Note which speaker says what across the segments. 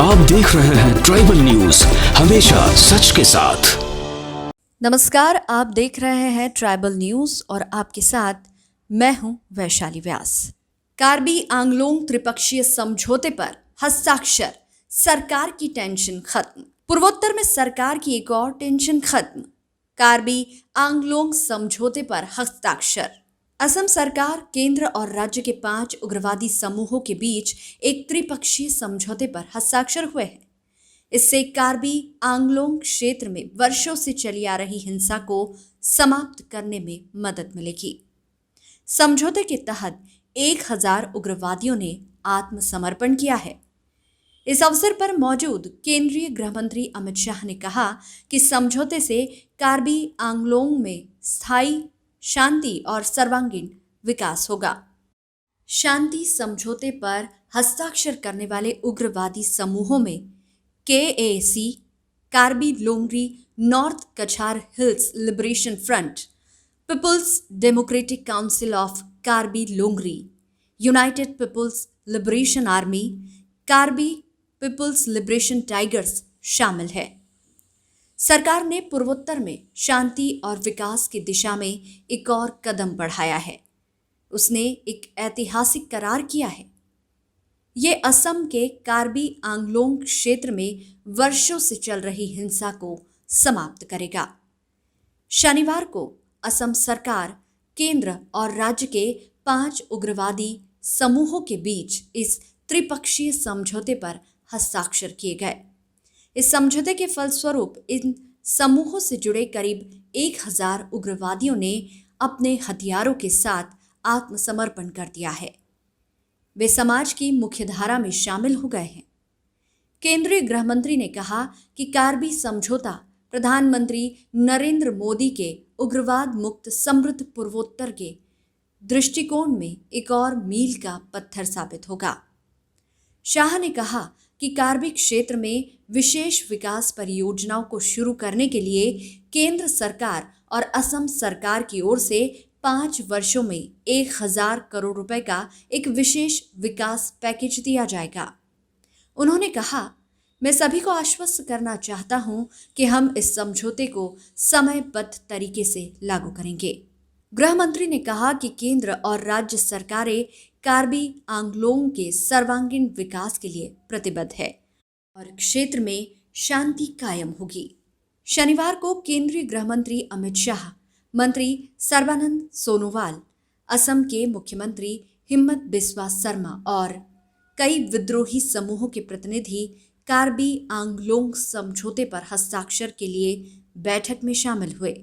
Speaker 1: आप देख रहे हैं ट्राइबल न्यूज, हमेशा सच के साथ।
Speaker 2: नमस्कार, आप देख रहे हैं ट्राइबल न्यूज और आपके साथ मैं हूं वैशाली व्यास। कार्बी आंगलोंग त्रिपक्षीय समझौते पर हस्ताक्षर, सरकार की टेंशन खत्म। पूर्वोत्तर में सरकार की एक और टेंशन खत्म। कार्बी आंगलोंग समझौते पर हस्ताक्षर। असम सरकार, केंद्र और राज्य के 5 उग्रवादी समूहों के बीच एक त्रिपक्षीय समझौते पर हस्ताक्षर हुए हैं। इससे कार्बी आंगलोंग क्षेत्र में वर्षों से चली आ रही हिंसा को समाप्त करने में मदद मिलेगी। समझौते के तहत 1000 उग्रवादियों ने आत्मसमर्पण किया है। इस अवसर पर मौजूद केंद्रीय गृह मंत्री अमित शाह ने कहा कि समझौते से कार्बी आंगलोंग में स्थायी शांति और सर्वांगीण विकास होगा। शांति समझौते पर हस्ताक्षर करने वाले उग्रवादी समूहों में केएसी, Karbi Longri North Cachar Hills Liberation Front, People's Democratic Council of Karbi Longri, United People's Liberation Army, Karbi People's Liberation Tigers शामिल है। सरकार ने पूर्वोत्तर में शांति और विकास की दिशा में एक और कदम बढ़ाया है। उसने एक ऐतिहासिक करार किया है। ये असम के कार्बी आंगलोंग क्षेत्र में वर्षों से चल रही हिंसा को समाप्त करेगा। शनिवार को असम सरकार, केंद्र और राज्य के 5 उग्रवादी समूहों के बीच इस त्रिपक्षीय समझौते पर हस्ताक्षर किए गए। इस समझौते के फलस्वरूप इन समूहों से जुड़े करीब 1000 उग्रवादियों ने अपने हथियारों के साथ आत्मसमर्पण कर दिया है। वे समाज की मुख्यधारा में शामिल हो गए हैं। केंद्रीय गृह मंत्री ने कहा कि कार्बी समझौता प्रधानमंत्री नरेंद्र मोदी के उग्रवाद मुक्त समृद्ध पूर्वोत्तर के दृष्टिकोण में एक और मील का पत्थर साबित होगा। शाह ने कहा कि कार्बी क्षेत्र में विशेष विकास परियोजनाओं को शुरू करने के लिए केंद्र सरकार और असम सरकार की ओर से 5 वर्षों में 1000 करोड़ रुपए का एक विशेष विकास पैकेज दिया जाएगा। उन्होंने कहा, मैं सभी को आश्वस्त करना चाहता हूं कि हम इस समझौते को समयबद्ध तरीके से लागू करेंगे। गृह मंत्री ने कहा कि केंद्र और राज्य सरकारें कार्बी आंगलोंग के सर्वांगीण विकास के लिए प्रतिबद्ध है और क्षेत्र में शांति कायम होगी। शनिवार को केंद्रीय गृह मंत्री अमित शाह, मंत्री सर्बानंद सोनोवाल, असम के मुख्यमंत्री हिमंत बिस्वा शर्मा और कई विद्रोही समूहों के प्रतिनिधि कार्बी आंगलोंग समझौते पर हस्ताक्षर के लिए बैठक में शामिल हुए।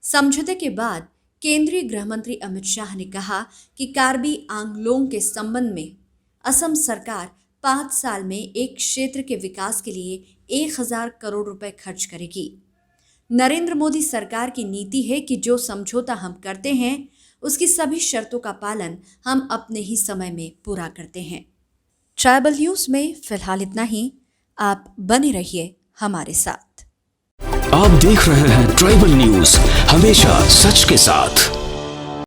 Speaker 2: समझौते के बाद केंद्रीय गृह मंत्री अमित शाह ने कहा कि कार्बी आंगलोंग के संबंध में असम सरकार 5 साल में एक क्षेत्र के विकास के लिए 1000 करोड़ रुपए खर्च करेगी। नरेंद्र मोदी सरकार की नीति है कि जो समझौता हम करते हैं उसकी सभी शर्तों का पालन हम अपने ही समय में पूरा करते हैं। ट्राइबल न्यूज में फिलहाल इतना ही। आप बने रहिए हमारे साथ।
Speaker 1: आप देख रहे हैं ट्राइबल न्यूज, हमेशा सच के साथ।